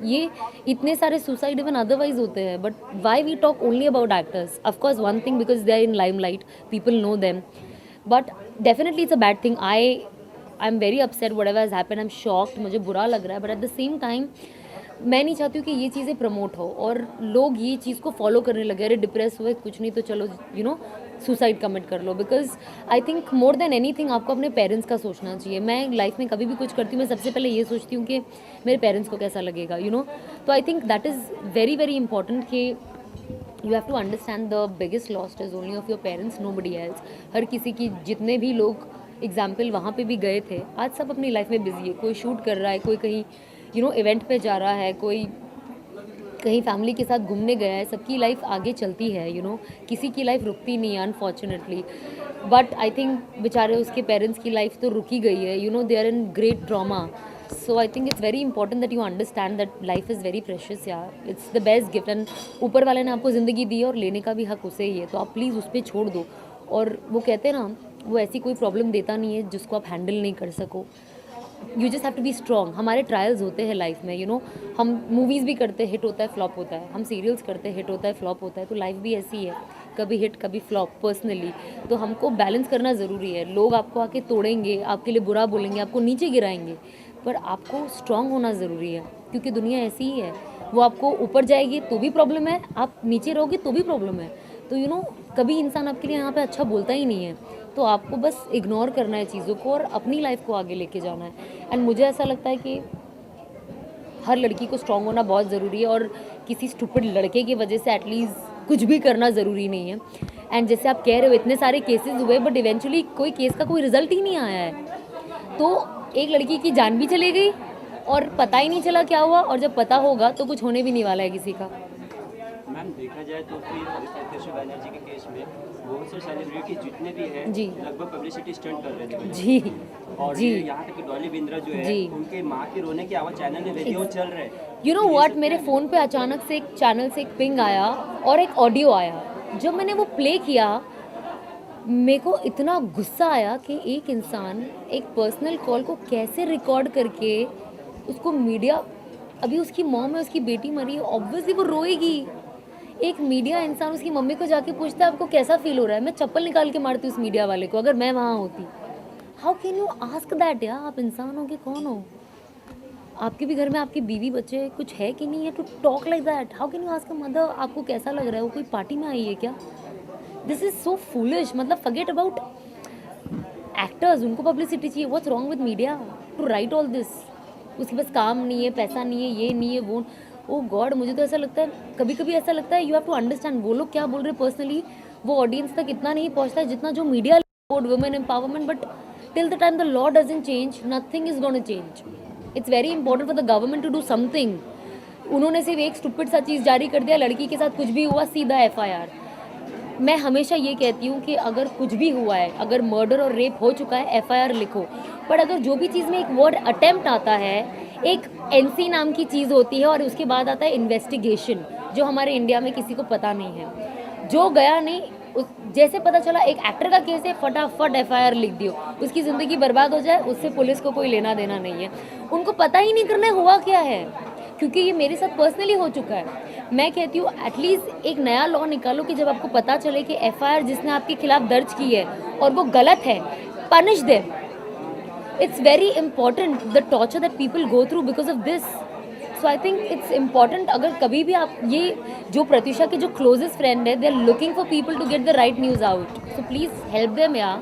ये इतने सारे सुसाइड इवन अदरवाइज होते हैं, but why we talk only about actors? Of course one thing because they are in limelight, people know them, but definitely it's a bad thing. I am very upset whatever has happen, I am shocked, मुझे बुरा लग रहा है, but at the same time मैं नहीं चाहती हूँ कि ये चीज़ें प्रमोट हो और लोग ये चीज़ को फॉलो करने लगे. अरे डिप्रेस हुए, कुछ नहीं तो चलो सुसाइड कमिट कर लो. Because I think more than anything आपको अपने पेरेंट्स का सोचना चाहिए. मैं लाइफ में कभी भी कुछ करती हूँ, मैं सबसे पहले ये सोचती हूँ कि मेरे पेरेंट्स को कैसा लगेगा. तो I think that is very very important कि you have to understand the biggest lost is only of your parents, nobody else. हर किसी की, जितने भी लोग एग्जाम्पल वहाँ पे भी गए थे, आज सब अपनी लाइफ में बिजी है. कोई शूट कर रहा है, कोई कहीं इवेंट पे जा रहा है, कोई कहीं फैमिली के साथ घूमने गया है. सबकी लाइफ आगे चलती है. किसी की लाइफ रुकती नहीं है अनफॉर्चुनेटली. बट आई थिंक बेचारे उसके पेरेंट्स की लाइफ तो रुकी गई है. They are in great drama. So I think it's very important that you understand that life is very precious. यार, it's the best gift and ऊपर वाले ने आपको ज़िंदगी दी है और लेने का भी हक उसे ही है. तो आप प्लीज़ उस पर छोड़ दो. और वो कहते हैं ना, वो ऐसी कोई प्रॉब्लम देता नहीं है जिसको आप हैंडल नहीं कर सको. You just have to be strong. हमारे ट्रायल्स होते हैं लाइफ में. हम मूवीज़ भी करते हैं, हिट होता है, फ्लॉप होता है. हम सीरियल्स करते हैं, हिट होता है, फ्लॉप होता है. तो लाइफ भी ऐसी है, कभी हिट कभी फ्लॉप. पर्सनली तो हमको बैलेंस करना ज़रूरी है. लोग आपको आके तोड़ेंगे, आपके लिए बुरा बोलेंगे, आपको नीचे गिराएंगे, पर आपको स्ट्रॉन्ग होना ज़रूरी है. क्योंकि दुनिया ऐसी ही है. वो आपको ऊपर जाएगी तो भी प्रॉब्लम है, आप नीचे रहोगे तो भी प्रॉब्लम है. तो कभी इंसान आपके लिए यहाँ पे अच्छा बोलता ही नहीं है. तो आपको बस इग्नोर करना है चीज़ों को और अपनी लाइफ को आगे लेके जाना है. एंड मुझे ऐसा लगता है कि हर लड़की को स्ट्रॉन्ग होना बहुत ज़रूरी है और किसी स्टूपिड लड़के की वजह से एटलीस्ट कुछ भी करना ज़रूरी नहीं है. एंड जैसे आप कह रहे हो, इतने सारे केसेस हुए बट इवेंचुअली कोई केस का कोई रिजल्ट ही नहीं आया है. तो एक लड़की की जान भी चली गई और पता ही नहीं चला क्या हुआ. और जब पता होगा तो कुछ होने भी नहीं वाला है किसी का. मैम, देखा जाए तो फिर सत्येंद्र बनर्जी के केस में बहुत से सेलिब्रिटी जितने भी हैं जी, लगभग पब्लिसिटी स्टंट कर रहे थे. जी, और जी, यहाँ तक कि डॉली बिंद्रा जो है, जी. उनके माँ के रोने की आवाज़ चैनल में वीडियो चल रहे हैं. यू नो व्हाट, मेरे फ़ोन पे अचानक से एक चैनल से एक पिंग आया और एक ऑडियो आया. जब मैंने वो प्ले किया, मेरे को इतना गुस्सा आया कि एक इंसान एक पर्सनल कॉल को कैसे रिकॉर्ड करके उसको मीडिया, अभी उसकी मॉम है, उसकी बेटी मरी है, ऑब्वियसली वो रोएगी. एक मीडिया इंसान उसकी मम्मी को जाके पूछता है आपको कैसा फील हो रहा है. मैं चप्पल निकाल के मारती उस मीडिया वाले को अगर मैं वहाँ होती. How can you ask that यार? आप इंसान हो कि कौन हो? आपके भी घर में आपकी बीवी बच्चे कुछ है कि नहीं है to talk like that? How can you ask a mother आपको कैसा लग रहा है? वो कोई पार्टी में आई है क्या? This is so foolish. मतलब फॉरगेट अबाउट एक्टर्स, उनको पब्लिसिटी चाहिए. What's wrong with media to write all this? उसके पास काम नहीं है, पैसा नहीं है, ये नहीं है, वो. ओ गॉड, मुझे तो ऐसा लगता है, कभी कभी ऐसा लगता है यू हैव टू अंडरस्टैंड वो लोग क्या बोल रहे हैं. पर्सनली वो ऑडियंस तक इतना नहीं पहुंचता है जितना जो media about women empowerment. But till the time the law doesn't change, nothing is gonna change. It's very important for the government to do something. उन्होंने सिर्फ एक स्टूपिड सा चीज़ जारी कर दिया, लड़की के साथ कुछ भी हुआ सीधा FIR. मैं हमेशा ये कहती हूँ कि अगर कुछ भी हुआ है, अगर मर्डर और रेप हो चुका है, FIR लिखो. पर अगर जो भी चीज़ में एक वर्ड अटेम्प्ट आता है, एक NC नाम की चीज़ होती है और उसके बाद आता है इन्वेस्टिगेशन, जो हमारे इंडिया में किसी को पता नहीं है. जो गया नहीं, जैसे पता चला एक एक्टर का केस है, फटाफट FIR लिख दियो, उसकी ज़िंदगी बर्बाद हो जाए, उससे पुलिस को कोई लेना देना नहीं है. उनको पता ही नहीं करना हुआ क्या है, क्योंकि ये मेरे साथ पर्सनली हो चुका है. मैं कहती हूँ एटलीस्ट एक नया लॉ निकालो कि जब आपको पता चले कि FIR जिसने आपके खिलाफ दर्ज की है और वो गलत है, punish them. It's very important the torture that people go through because of this. So I think it's important. अगर कभी भी आप, ये जो प्रत्युषा के जो क्लोजेस्ट फ्रेंड है, they are looking for people to get the right news out. So please help them या.